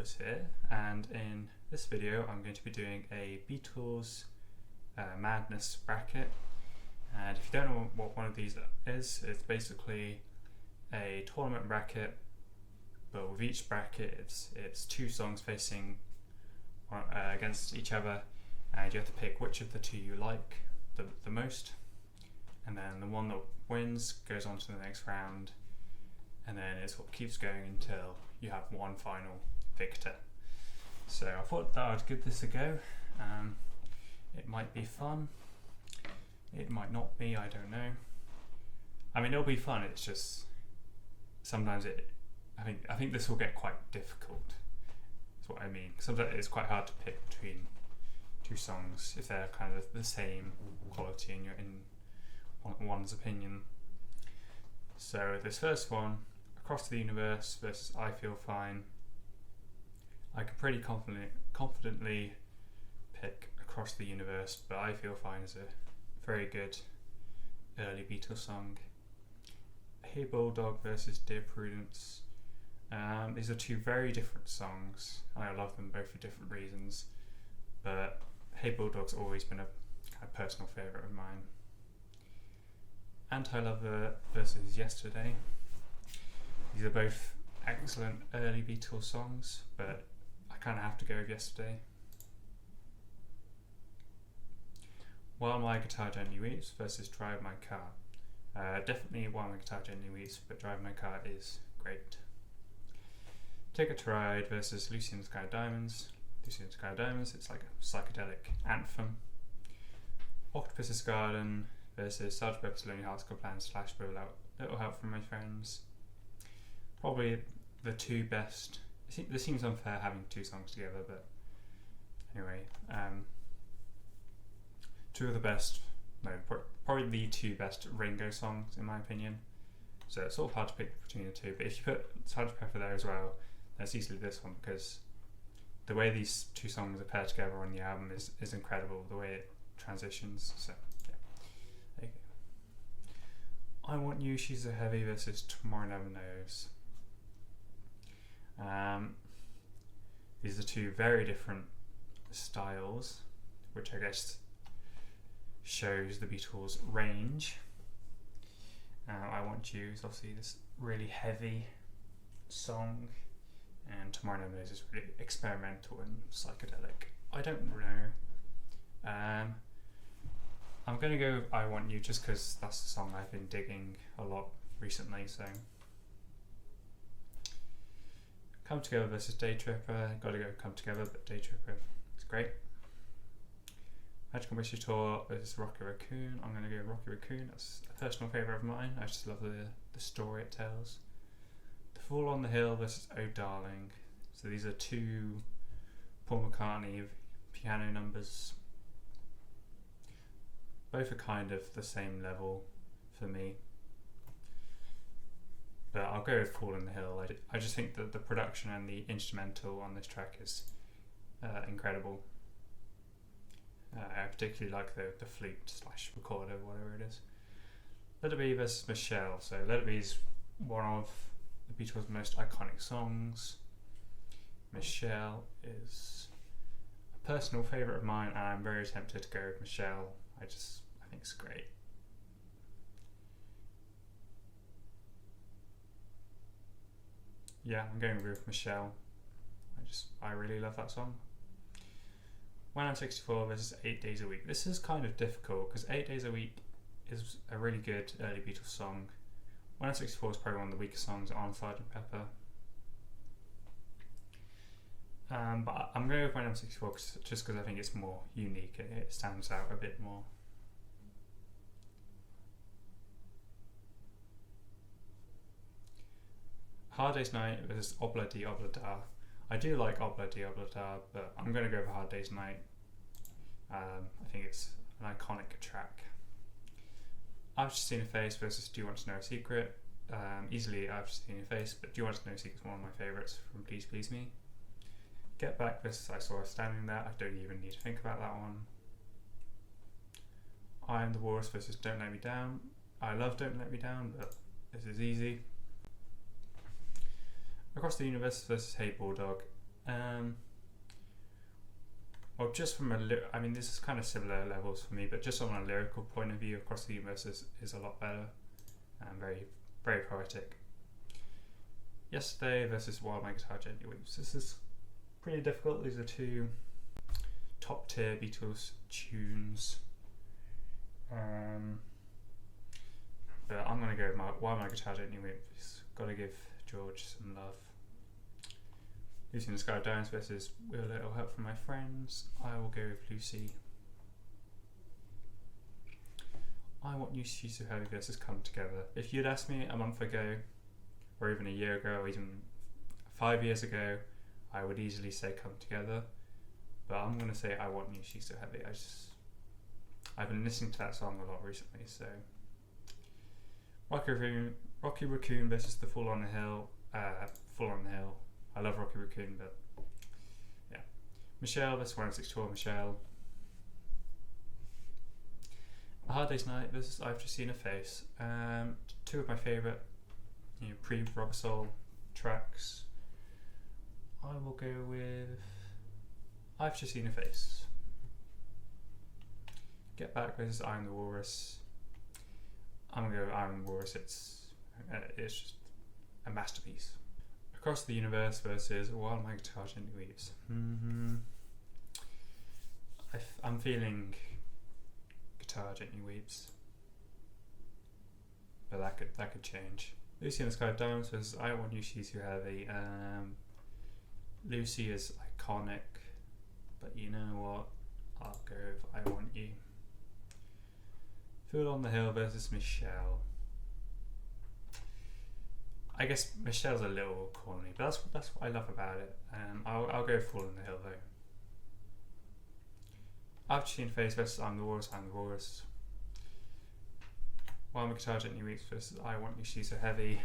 Beatles here, and in this video I'm going to be doing a Beatles Madness bracket. And if you don't know what one of these is, it's basically a tournament bracket, but with each bracket it's two songs facing against each other, and you have to pick which of the two you like the most, and then the one that wins goes on to the next round, and then it sort of keeps going until you have one final victor. So I thought that I'd give this a go. It might be fun, it might not be, I don't know. I mean, it'll be fun, it's just sometimes I think this will get quite difficult, is what I mean. Sometimes it's quite hard to pick between two songs if they're kind of the same quality in one's opinion. So this first one, Across the Universe versus I Feel Fine, I could pretty confidently pick Across the Universe, but I Feel Fine is a very good early Beatles song. Hey Bulldog versus Dear Prudence. These are two very different songs, and I love them both for different reasons, but Hey Bulldog's always been a kind of personal favourite of mine. Anti-Lover versus Yesterday. These are both excellent early Beatles songs, but I kind of have to go with Yesterday. While My Guitar Gently Weeps versus Drive My Car. Definitely While My Guitar Gently Weeps, but Drive My Car is great. Ticket to Ride versus Lucy in the Sky Diamonds. Lucy in the Sky Diamonds, it's like a psychedelic anthem. Octopus's Garden versus Sgt. Pepper's Lonely Hearts Club Band / Little Help from My Friends. Probably the two best. This seems unfair having two songs together, but anyway, two of the best, probably the two best Ringo songs in my opinion. So it's sort of hard to pick between the two, but if you put Sgt. Pepper there as well, that's easily this one, because the way these two songs are paired together on the album is incredible, the way it transitions. So yeah, there you go. I Want You, She's So Heavy versus Tomorrow Never Knows. These are two very different styles, which I guess shows the Beatles' range. I Want You is obviously this really heavy song, and Tomorrow Never Knows is really experimental and psychedelic. I don't know. I'm going to go with I Want You just because that's the song I've been digging a lot recently. So Come Together versus Day Tripper. Gotta go Come Together, but Day Tripper is great. Magical Mystery Tour versus Rocky Raccoon. I'm going to go Rocky Raccoon. That's a personal favourite of mine. I just love the story it tells. The Fall on the Hill versus Oh Darling. So these are two Paul McCartney piano numbers. Both are kind of the same level for me, but I'll go with Fall on the Hill. I just think that the production and the instrumental on this track is incredible. I particularly like the flute / recorder, whatever it is. Let It Be versus Michelle. So Let It Be is one of the Beatles' most iconic songs. Michelle is a personal favourite of mine, and I'm very tempted to go with Michelle. I think it's great. Yeah, I'm going with Michelle. I really love that song. When I'm 64 versus 8 Days a Week. This is kind of difficult because 8 Days a Week is a really good early Beatles song. When I'm 64 is probably one of the weakest songs on Sgt. Pepper. But I'm going to go with When I'm 64 just because I think it's more unique. It stands out a bit more. Hard Day's Night versus Obla Di Obla Da. I do like Obla Di Obla Da, but I'm going to go for Hard Day's Night. I think it's an iconic track. I've Just Seen a Face versus Do You Want to Know a Secret. Easily I've Just Seen a Face, but Do You Want to Know a Secret is one of my favourites from Please Please Me. Get Back versus I Saw Her Standing There. I don't even need to think about that one. I Am the Walrus versus Don't Let Me Down. I love Don't Let Me Down, but this is easy. Across the Universe versus Hey Bulldog. Well, just from I mean, this is kind of similar levels for me, but just on a lyrical point of view, Across the Universe is a lot better and very, very poetic. Yesterday versus While My Guitar Gently Weeps. This is pretty difficult. These are two top tier Beatles tunes. But I'm going to go with While My Guitar Gently Weeps. Got to give George some love. Lucy in the Sky Downs versus With a Little Help from My Friends. I will go with Lucy. I Want You, She's So Heavy versus Come Together. If you'd asked me a month ago, or even a year ago, or even 5 years ago, I would easily say Come Together. But I'm going to say I Want You, She's So Heavy. I've been listening to that song a lot recently, so. Rocky Raccoon versus The Fall on the Hill. Fall on the Hill. I love Rocky Raccoon, but yeah. Michelle versus 164 Michelle. A Hard Day's Night versus I've Just Seen a Face. Two of my favourite, pre-Rubber Soul tracks. I will go with I've Just Seen a Face. Get Back versus I Am the Walrus. I'm gonna go with I Am the Walrus. It's just a masterpiece. Across the Universe versus While My Guitar Gently Weeps. I'm feeling Guitar Gently Weeps, but that could change. Lucy in the Sky Downs versus I Want You, She's So Heavy. Lucy is iconic, but you know what? I'll go with I Want You. Fool on the Hill versus Michelle. I guess Michelle's a little corny, but that's what I love about it. I'll go Fool on the Hill though. I've Just Seen a Face versus I'm the Walrus, I'm the Walrus. While My Guitar Gently Weeps versus I Want You, She's So Heavy.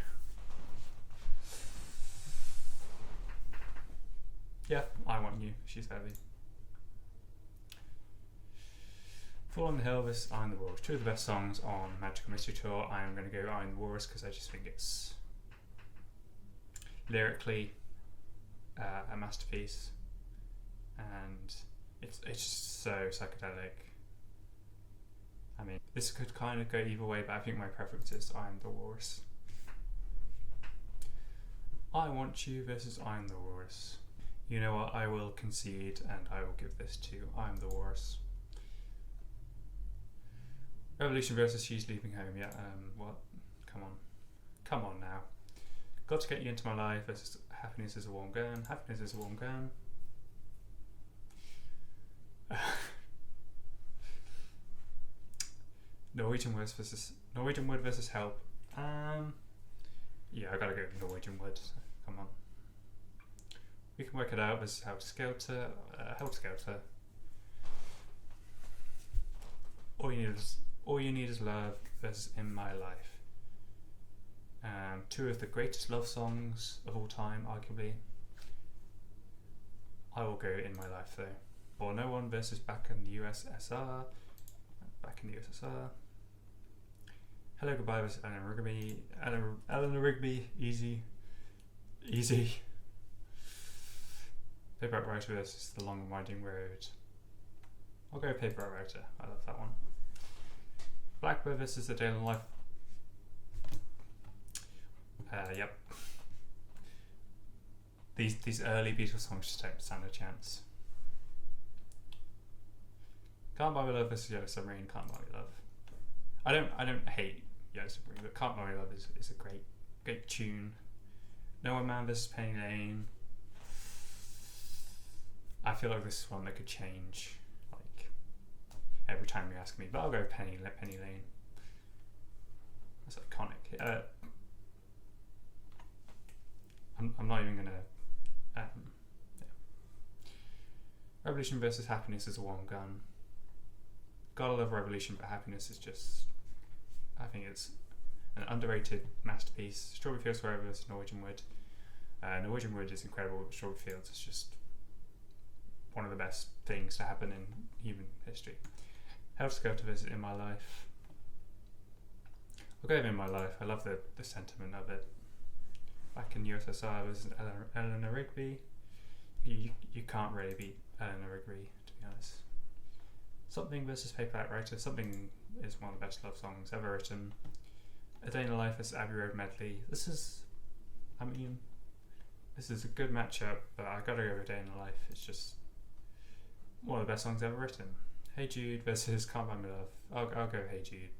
Yeah, I Want You, She's Heavy. Fall on the Hill versus I'm the Walrus. Two of the best songs on Magical Mystery Tour. I am going to go I'm the Walrus because I just think it's lyrically a masterpiece, and it's just so psychedelic. I mean, this could kind of go either way, but I think my preference is I'm the Walrus. I Want You versus I'm the Walrus. You know what? I will concede, and I will give this to I'm the Walrus. Revolution versus She's Leaving Home. Yeah. What? Come on now. Got to Get You Into My Life versus Happiness Is a Warm Gun. Happiness Is a Warm Gun. Norwegian Wood versus Help. Yeah, I gotta go with Norwegian Wood. So come on. We Can Work It Out versus Helter Skelter. Helter Skelter. All You Need Is Love versus In My Life. Two of the greatest love songs of all time, arguably. I will go In My Life though. Or No One versus Back in the USSR. Hello Goodbye versus Eleanor Rigby. Eleanor Rigby, easy. Paperback Writer versus The Long and Winding Road. I'll go Paperback Writer. I love that one. Blackbird versus The Day in the Life. Yep. These early Beatles songs just don't stand a chance. Can't Buy Me Love versus Yellow Submarine. Can't Buy Me Love. I don't hate Yellow Submarine, but Can't Buy Me Love is a great tune. No One Man versus Penny Lane. I feel like this is one that could change every time you ask me, but I'll go Penny Lane. That's iconic. I'm not even gonna. Yeah. Revolution versus Happiness Is a Warm Gun. Gotta love Revolution, but Happiness is just. I think it's an underrated masterpiece. Strawberry Fields Forever versus Norwegian Wood. Norwegian Wood is incredible, but Strawberry Fields is just one of the best things to happen in human history. Helter Skelter versus In My Life. I'll go with In My Life. I love the sentiment of it. Back in USSR versus Eleanor Rigby. you can't really beat Eleanor Rigby, to be honest. Something versus Paperback Writer. Something is one of the best love songs ever written. A Day in the Life versus Abbey Road medley. This is a good matchup, but I gotta go with A Day in the Life. It's just one of the best songs ever written. Hey Jude versus Can't Buy Me Love. I'll go Hey Jude,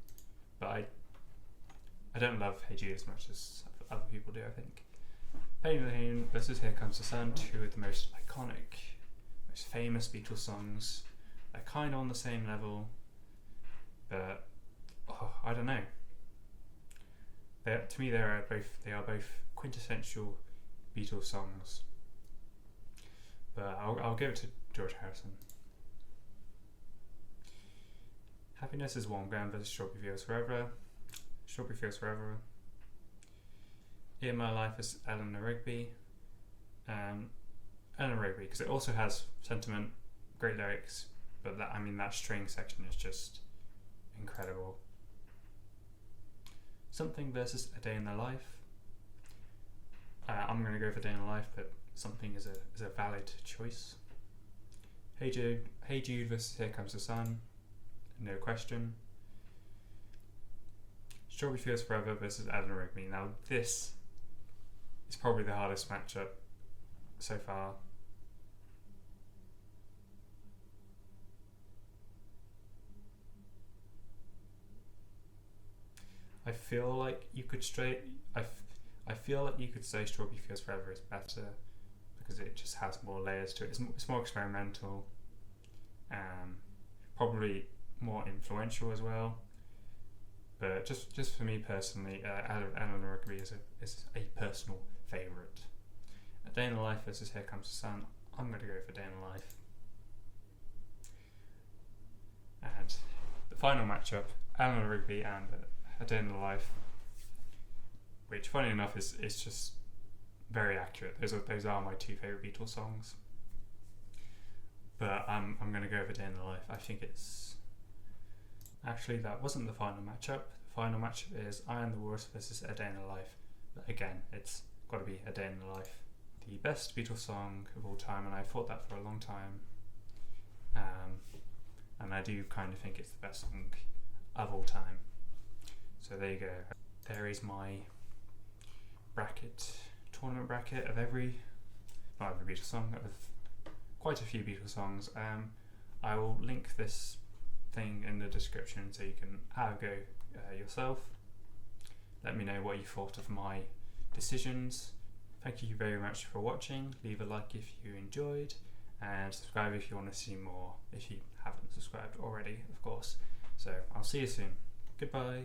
but I don't love Hey Jude as much as other people do, I think. Pain in the Rain versus Here Comes the Sun, two of the most iconic, most famous Beatles songs. They're kind of on the same level, but I don't know. To me, they are both quintessential Beatles songs. But I'll give it to George Harrison. Happiness Is Warm Ground versus Strawberry Fields Forever. Strawberry Fields Forever. In My Life is Eleanor Rigby. Eleanor Rigby, because it also has sentiment, great lyrics, but that string section is just incredible. Something versus A Day in the Life. I'm going to go for Day in the Life, but Something is a valid choice. Hey Jude versus Here Comes the Sun, no question. Strawberry Fields Forever versus Eleanor Rigby. Now this is probably the hardest matchup so far. I feel like you could say Strawberry Fields Forever is better because it just has more layers to it. It's more experimental, probably more influential as well. But just for me personally, Eleanor Rigby is a personal favourite. A Day in the Life versus Here Comes the Sun. I'm going to go for Day in the Life. And the final matchup, Eleanor Rigby and A Day in the Life, which funny enough is just very accurate. Those are my two favourite Beatles songs. But I'm going to go for Day in the Life. I think it's... Actually, that wasn't the final matchup. The final matchup is I Am the Walrus versus A Day in the Life. But again, it's got to be A Day in the Life. The best Beatles song of all time, and I thought that for a long time. And I do kind of think it's the best song of all time. So there you go. There is my tournament bracket of not every Beatles song, of quite a few Beatles songs. I will link this thing in the description so you can have a go yourself. Let me know what you thought of my decisions. Thank you very much for watching. Leave a like if you enjoyed, and subscribe if you want to see more, if you haven't subscribed already, of course. So I'll see you soon. Goodbye.